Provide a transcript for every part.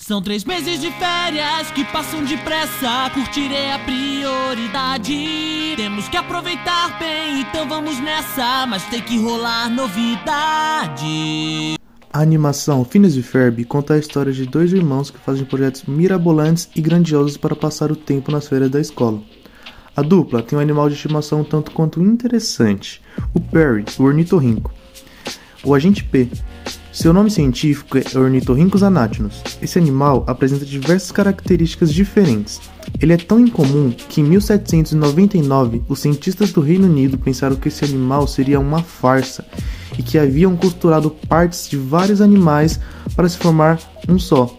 São 3 meses de férias que passam depressa, curtir é a prioridade. Temos que aproveitar bem, então vamos nessa, mas tem que rolar novidade. A animação Phineas e Ferb conta a história de 2 irmãos que fazem projetos mirabolantes e grandiosos para passar o tempo nas férias da escola. A dupla tem um animal de estimação um tanto quanto interessante, o Perry, o ornitorrinco. O agente P. Seu nome científico é Ornitorhynchus anatinus. Esse animal apresenta diversas características diferentes. Ele é tão incomum que em 1799 os cientistas do Reino Unido pensaram que esse animal seria uma farsa e que haviam costurado partes de vários animais para se formar um só.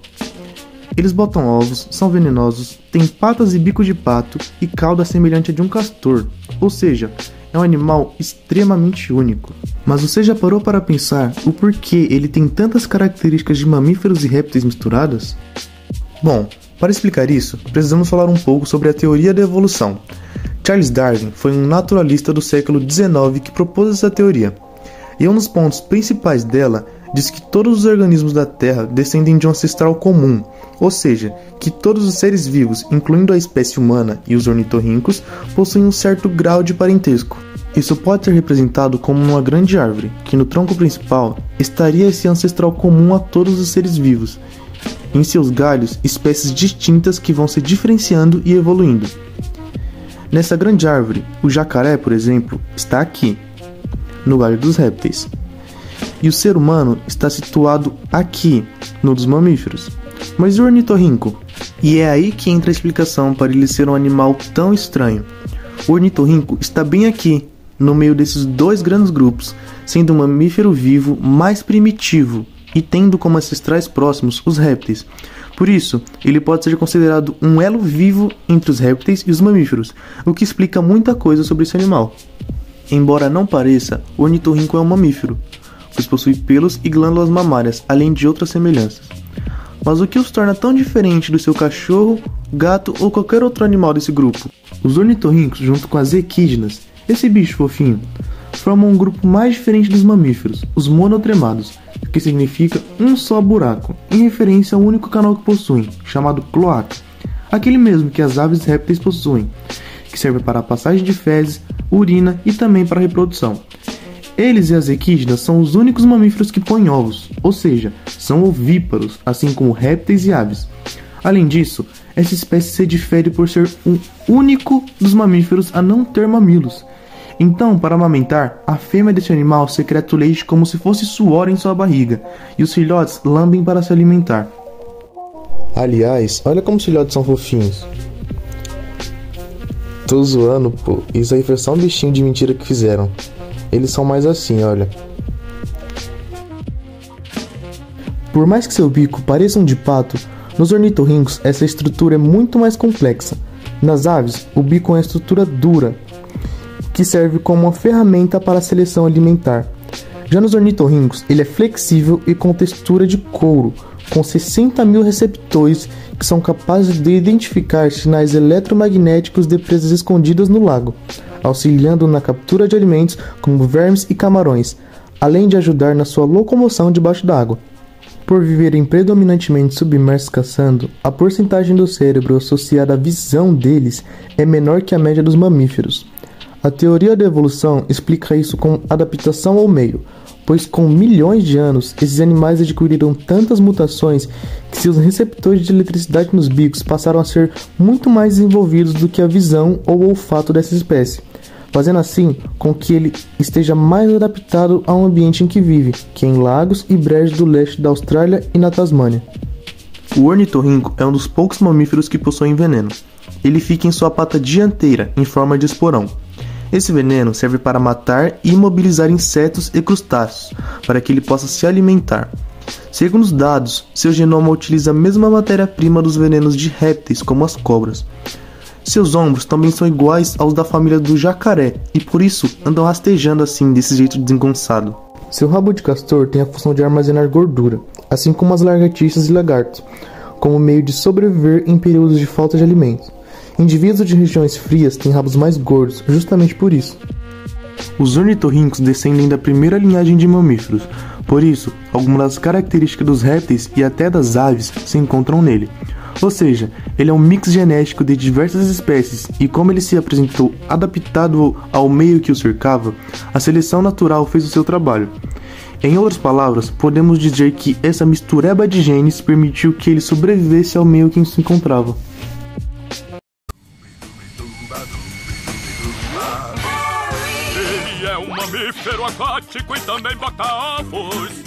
Eles botam ovos, são venenosos, têm patas e bico de pato e cauda semelhante a de um castor, ou seja, é um animal extremamente único. Mas você já parou para pensar o porquê ele tem tantas características de mamíferos e répteis misturadas? Bom, para explicar isso, precisamos falar um pouco sobre a teoria da evolução. Charles Darwin foi um naturalista do século XIX que propôs essa teoria, e um dos pontos principais dela diz que todos os organismos da Terra descendem de um ancestral comum, ou seja, que todos os seres vivos, incluindo a espécie humana e os ornitorrincos, possuem um certo grau de parentesco. Isso pode ser representado como uma grande árvore, que no tronco principal estaria esse ancestral comum a todos os seres vivos. Em seus galhos, espécies distintas que vão se diferenciando e evoluindo. Nessa grande árvore, o jacaré, por exemplo, está aqui, no galho dos répteis. E o ser humano está situado aqui, no dos mamíferos. Mas o ornitorrinco? E é aí que entra a explicação para ele ser um animal tão estranho. O ornitorrinco está bem aqui, no meio desses 2 grandes grupos, sendo um mamífero vivo mais primitivo e tendo como ancestrais próximos os répteis. Por isso, ele pode ser considerado um elo vivo entre os répteis e os mamíferos, o que explica muita coisa sobre esse animal. Embora não pareça, o ornitorrinco é um mamífero, pois possui pelos e glândulas mamárias, além de outras semelhanças. Mas o que os torna tão diferente do seu cachorro, gato ou qualquer outro animal desse grupo? Os ornitorrincos, junto com as equídenas, esse bicho fofinho, formam um grupo mais diferente dos mamíferos, os monotremados, que significa um só buraco, em referência ao único canal que possuem, chamado cloaca, aquele mesmo que as aves e répteis possuem, que serve para a passagem de fezes, urina e também para a reprodução. Eles e as equídenas são os únicos mamíferos que põem ovos, ou seja, são ovíparos, assim como répteis e aves. Além disso, essa espécie se difere por ser o único dos mamíferos a não ter mamilos. Então, para amamentar, a fêmea desse animal secreta o leite como se fosse suor em sua barriga, e os filhotes lambem para se alimentar. Aliás, olha como os filhotes são fofinhos. Tô zoando, pô. Isso aí foi só um bichinho de mentira que fizeram. Eles são mais assim, olha. Por mais que seu bico pareça um de pato, nos ornitorrincos essa estrutura é muito mais complexa. Nas aves, o bico é uma estrutura dura, que serve como uma ferramenta para a seleção alimentar. Já nos ornitorrincos, ele é flexível e com textura de couro, com 60 mil receptores que são capazes de identificar sinais eletromagnéticos de presas escondidas no lago, auxiliando na captura de alimentos como vermes e camarões, além de ajudar na sua locomoção debaixo d'água. Por viverem predominantemente submersos caçando, a porcentagem do cérebro associada à visão deles é menor que a média dos mamíferos. A teoria da evolução explica isso com adaptação ao meio, pois com milhões de anos, esses animais adquiriram tantas mutações que seus receptores de eletricidade nos bicos passaram a ser muito mais desenvolvidos do que a visão ou o olfato dessa espécie, fazendo assim com que ele esteja mais adaptado ao ambiente em que vive, que é em lagos e brejos do leste da Austrália e na Tasmânia. O ornitorrinco é um dos poucos mamíferos que possuem veneno. Ele fica em sua pata dianteira, em forma de esporão. Esse veneno serve para matar e imobilizar insetos e crustáceos, para que ele possa se alimentar. Segundo os dados, seu genoma utiliza a mesma matéria-prima dos venenos de répteis, como as cobras. Seus ombros também são iguais aos da família do jacaré, e por isso andam rastejando assim, desse jeito desengonçado. Seu rabo de castor tem a função de armazenar gordura, assim como as lagartixas e lagartos, como meio de sobreviver em períodos de falta de alimentos. Indivíduos de regiões frias têm rabos mais gordos, justamente por isso. Os ornitorrincos descendem da primeira linhagem de mamíferos, Por isso, algumas das características dos répteis e até das aves se encontram nele. Ou seja, ele é um mix genético de diversas espécies e como ele se apresentou adaptado ao meio que o cercava, a seleção natural fez o seu trabalho. Em outras palavras, podemos dizer que essa mistureba de genes permitiu que ele sobrevivesse ao meio que se encontrava. Ele é um mamífero aquático e também bota ovos.